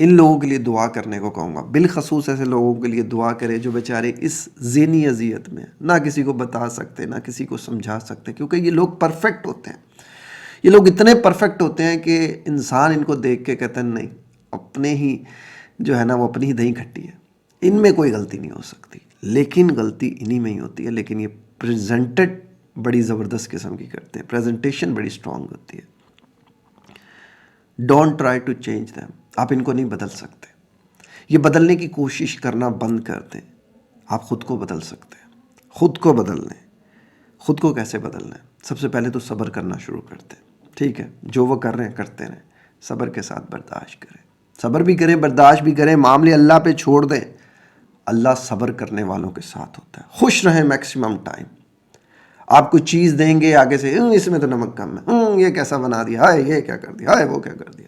ان لوگوں کے لیے دعا کرنے کو کہوں گا، بالخصوص ایسے لوگوں کے لیے دعا کرے جو بیچارے اس ذہنی اذیت میں نہ کسی کو بتا سکتے نہ کسی کو سمجھا سکتے، کیونکہ یہ لوگ پرفیکٹ ہوتے ہیں. یہ لوگ اتنے پرفیکٹ ہوتے ہیں کہ انسان ان کو دیکھ کے کہتے ہیں نہیں، اپنے ہی جو ہے نا وہ اپنی ہی دہی کھٹی ہے، ان میں کوئی غلطی نہیں ہو سکتی. لیکن غلطی انہی میں ہی ہوتی ہے. لیکن یہ پریزنٹڈ بڑی زبردست قسم کی کرتے ہیں، پریزنٹیشن بڑی اسٹرانگ ہوتی ہے. Don't try to change them. آپ ان کو نہیں بدل سکتے. یہ بدلنے کی کوشش کرنا بند کر دیں. آپ خود کو بدل سکتے ہیں. خود کو بدل لیں. خود کو کیسے بدلنا ہے؟ سب سے پہلے تو صبر کرنا شروع کر دیں. ٹھیک ہے، جو وہ کر رہے ہیں کرتے رہیں، صبر کے ساتھ برداشت کریں. صبر بھی کریں، برداشت بھی کریں، معاملے اللہ پہ چھوڑ دیں. اللہ صبر کرنے والوں کے ساتھ ہوتا ہے. خوش رہیں میکسیمم ٹائم. آپ کو چیز دیں گے آگے سے اس میں تو نمک کم ہے، یہ کیسا بنا دیا، ہائے یہ کیا کر دیا، ہائے وہ کیا کر دیا،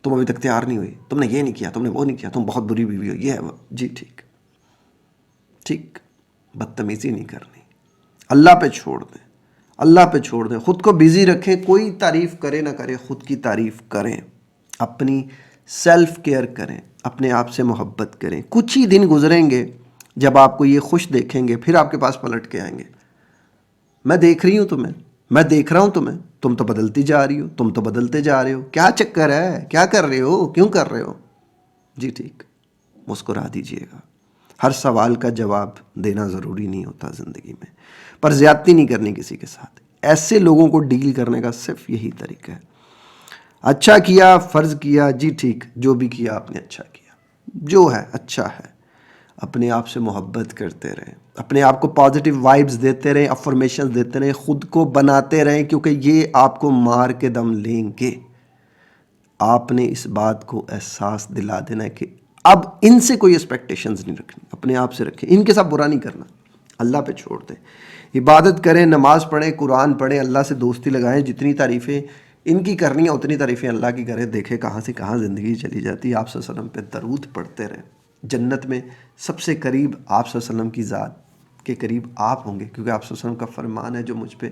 تم ابھی تک تیار نہیں ہوئی، تم نے یہ نہیں کیا، تم نے وہ نہیں کیا، تم بہت بری بیوی ہو، یہ ہے وہ. جی ٹھیک ٹھیک، بدتمیزی نہیں کرنی. اللہ پہ چھوڑ دیں. اللہ پہ چھوڑ دیں. خود کو بیزی رکھیں. کوئی تعریف کرے نہ کرے، خود کی تعریف کریں. اپنی سیلف کیئر کریں. اپنے آپ سے محبت کریں. کچھ ہی دن گزریں گے جب آپ کو یہ خوش دیکھیں گے، پھر آپ کے پاس پلٹ کے آئیں گے. میں دیکھ رہی ہوں تمہیں، میں دیکھ رہا ہوں تمہیں، تم تو بدلتی جا رہی ہو، تم تو بدلتے جا رہے ہو، کیا چکر ہے، کیا کر رہے ہو، کیوں کر رہے ہو. جی ٹھیک، مسکرا دیجئے گا. ہر سوال کا جواب دینا ضروری نہیں ہوتا زندگی میں، پر زیادتی نہیں کرنی کسی کے ساتھ. ایسے لوگوں کو ڈیل کرنے کا صرف یہی طریقہ ہے. اچھا کیا، فرض کیا، جی ٹھیک، جو بھی کیا آپ نے اچھا کیا، جو ہے اچھا ہے. اپنے آپ سے محبت کرتے رہیں. اپنے آپ کو پازیٹیو وائبز دیتے رہیں، افرمیشن دیتے رہیں. خود کو بناتے رہیں، کیونکہ یہ آپ کو مار کے دم لیں گے. آپ نے اس بات کو احساس دلا دینا ہے کہ اب ان سے کوئی ایکسپیکٹیشنز نہیں رکھنی. اپنے آپ سے رکھیں. ان کے ساتھ برا نہیں کرنا. اللہ پہ چھوڑ دیں. عبادت کریں، نماز پڑھیں، قرآن پڑھیں، اللہ سے دوستی لگائیں. جتنی تعریفیں ان کی کرنی ہیں اتنی تعریفیں اللہ کی کریں. دیکھیں کہاں سے کہاں زندگی چلی جاتی ہے. آپ صلی اللہ علیہ وسلم پہ درود پڑھتے رہیں. جنت میں سب سے قریب آپ صلی اللہ علیہ وسلم کی ذات کے قریب آپ ہوں گے، کیونکہ آپ صلی اللہ علیہ وسلم کا فرمان ہے جو مجھ پہ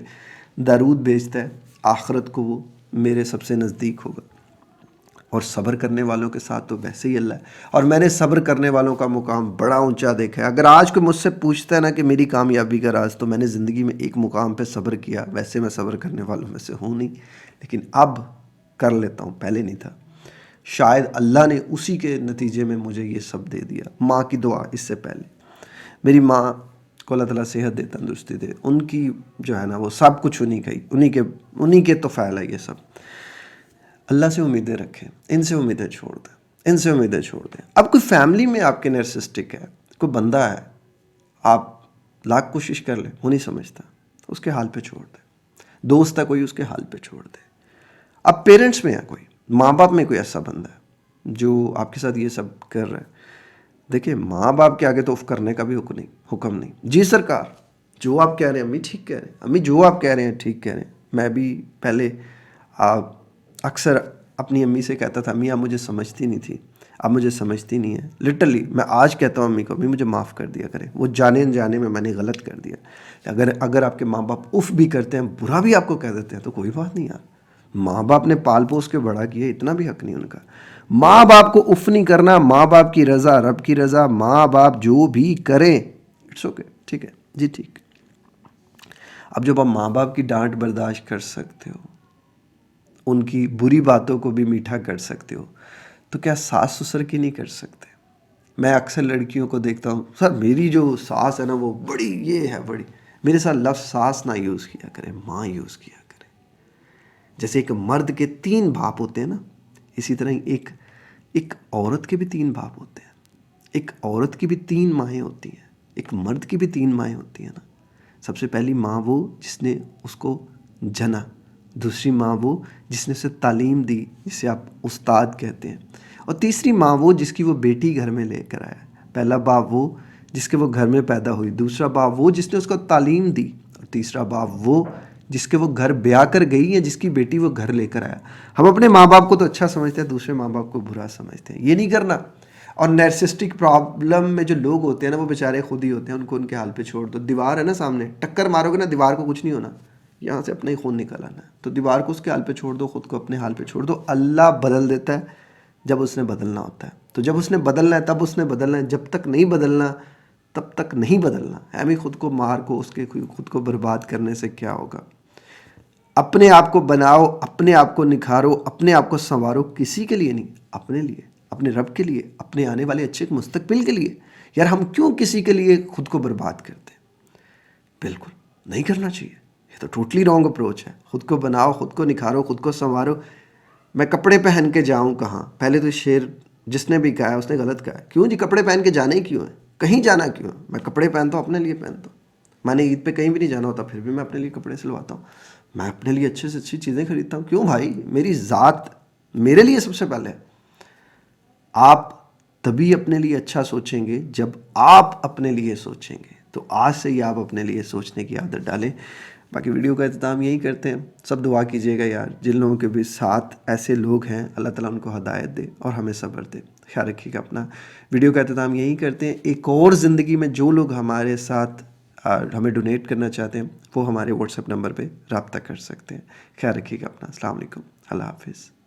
درود بھیجتا ہے آخرت کو وہ میرے سب سے نزدیک ہوگا. اور صبر کرنے والوں کے ساتھ تو ویسے ہی اللہ ہے. اور میں نے صبر کرنے والوں کا مقام بڑا اونچا دیکھا ہے. اگر آج کوئی مجھ سے پوچھتا ہے نا کہ میری کامیابی کا راز، تو میں نے زندگی میں ایک مقام پہ صبر کیا. ویسے میں صبر کرنے والوں میں سے ہوں نہیں، لیکن اب کر لیتا ہوں، پہلے نہیں تھا. شاید اللہ نے اسی کے نتیجے میں مجھے یہ سب دے دیا. ماں کی دعا اس سے پہلے. میری ماں کو اللہ تعالیٰ صحت دے، تندرستی دے. ان کی جو ہے نا وہ سب کچھ انہی کے توفیل ہے یہ سب. اللہ سے امیدیں رکھیں. ان سے امیدیں چھوڑ دیں. ان سے امیدیں چھوڑ دیں. اب کوئی فیملی میں آپ کے نرسسٹک ہے، کوئی بندہ ہے، آپ لاکھ کوشش کر لیں وہ نہیں سمجھتا، اس کے حال پہ چھوڑ دیں. دوست ہے کوئی، اس کے حال پہ چھوڑ دیں. اب پیرنٹس میں ہے کوئی، ماں باپ میں کوئی ایسا بندہ ہے جو آپ کے ساتھ یہ سب کر رہا ہے، دیکھیں ماں باپ کے آگے تو اف کرنے کا بھی حکم نہیں. جی سرکار، جو آپ کہہ رہے ہیں امی ٹھیک کہہ رہے ہیں، امی جو آپ کہہ رہے ہیں ٹھیک کہہ رہے ہیں. میں بھی پہلے اکثر اپنی امی سے کہتا تھا امی آپ مجھے سمجھتی نہیں تھی، اب مجھے سمجھتی نہیں ہے. لٹرلی میں آج کہتا ہوں امی کو، امی مجھے معاف کر دیا کرے، وہ جانے انجانے میں نے غلط کر دیا. اگر آپ کے ماں باپ اف بھی کرتے ہیں، برا بھی آپ کو کہہ دیتے ہیں، تو کوئی بات نہیں یار. ماں باپ نے پال پوس کے بڑا کیا، اتنا بھی حق نہیں ان کا. ماں باپ کو اف نہیں کرنا. ماں باپ کی رضا رب کی رضا. ماں باپ جو بھی کریں اٹس اوکے، ٹھیک ہے جی ٹھیک. اب جب آپ ماں باپ کی ڈانٹ برداشت کر سکتے ہو، ان کی بری باتوں کو بھی میٹھا کر سکتے ہو، تو کیا ساس سسر کی نہیں کر سکتے؟ میں اکثر لڑکیوں کو دیکھتا ہوں، سر میری جو ساس ہے نا وہ بڑی یہ ہے بڑی. میرے ساتھ لفظ ساس نہ یوز کیا کرے، ماں یوز کیا کرے. جیسے ایک مرد کے 3 باپ ہوتے ہیں نا، اسی طرح ایک عورت کے بھی 3 باپ ہوتے ہیں. ایک عورت کی بھی 3 مائیں ہوتی ہیں، ایک مرد کی بھی 3 مائیں ہوتی ہیں نا. سب سے پہلی ماں وہ جس نے اس کو جنا، دوسری ماں وہ جس نے اسے تعلیم دی، جسے آپ استاد کہتے ہیں، اور تیسری ماں وہ جس کی وہ بیٹی گھر میں لے کر آیا. پہلا باپ وہ جس کے وہ گھر میں پیدا ہوئی، دوسرا باپ وہ جس نے اس کو تعلیم دی، اور تیسرا باپ وہ جس کے وہ گھر بیاہ کر گئی ہے، جس کی بیٹی وہ گھر لے کر آیا. ہم اپنے ماں باپ کو تو اچھا سمجھتے ہیں، دوسرے ماں باپ کو برا سمجھتے ہیں. یہ نہیں کرنا. اور نیرسسٹک پرابلم میں جو لوگ ہوتے ہیں نا، وہ بیچارے خود ہی ہوتے ہیں، ان کو ان کے حال پہ چھوڑ دو. دیوار ہے نا سامنے، ٹکر مارو گے نا دیوار کو، کچھ نہیں ہونا، یہاں سے اپنا ہی خون نکل آنا ہے. تو دیوار کو اس کے حال پہ چھوڑ دو، خود کو اپنے حال پہ چھوڑ دو. اللہ بدل دیتا ہے جب اس نے بدلنا ہوتا ہے. تو جب اس نے بدلنا ہے تب اس نے بدلنا ہے، جب تک نہیں بدلنا تب تک نہیں بدلنا. ایویں خود کو مار کو اس کے خود کو برباد کرنے سے کیا ہوگا. اپنے آپ کو بناؤ، اپنے آپ کو نکھارو، اپنے آپ کو سنوارو، کسی کے لیے نہیں، اپنے لیے، اپنے رب کے لیے، اپنے آنے والے اچھے مستقبل کے لیے. یار ہم کیوں کسی کے لیے خود کو برباد کرتے ہیں؟ بالکل نہیں کرنا چاہیے. یہ تو ٹوٹلی رانگ اپروچ ہے. خود کو بناؤ، خود کو نکھارو، خود کو سنوارو. میں کپڑے پہن کے جاؤں کہاں؟ پہلے تو شعر جس نے بھی کہا ہے اس نے غلط کہا ہے. کیوں جی کپڑے پہن کے جانے ہی کیوں ہے؟ کہیں جانا کیوں ہے؟ میں کپڑے پہنتا ہوں اپنے لیے پہنتا ہوں. میں نے عید پہ کہیں بھی نہیں جانا ہوتا پھر بھی میں اپنے لیے کپڑے سلواتا ہوں. میں اپنے لیے اچھے سے اچھی چیزیں خریدتا ہوں. کیوں بھائی؟ میری ذات میرے لیے سب سے پہلے. آپ تبھی اپنے لیے اچھا سوچیں گے جب آپ اپنے لیے سوچیں گے. تو آج سے ہی آپ اپنے لیے سوچنے کی عادت ڈالیں. باقی ویڈیو کا اختتام یہی کرتے ہیں. سب دعا کیجیے گا یار جن لوگوں کے بھی ساتھ ایسے لوگ ہیں اللہ تعالیٰ ان کو ہدایت دے اور ہمیں صبر دے. خیال رکھیے گا اپنا. ویڈیو کا اختتام یہی کرتے ہیں. ایک اور زندگی میں جو لوگ ہمارے ساتھ ہمیں ڈونیٹ کرنا چاہتے ہیں وہ ہمارے واٹس ایپ نمبر پہ رابطہ کر سکتے ہیں. خیال رکھیے گا اپنا. السلام علیکم. اللہ حافظ.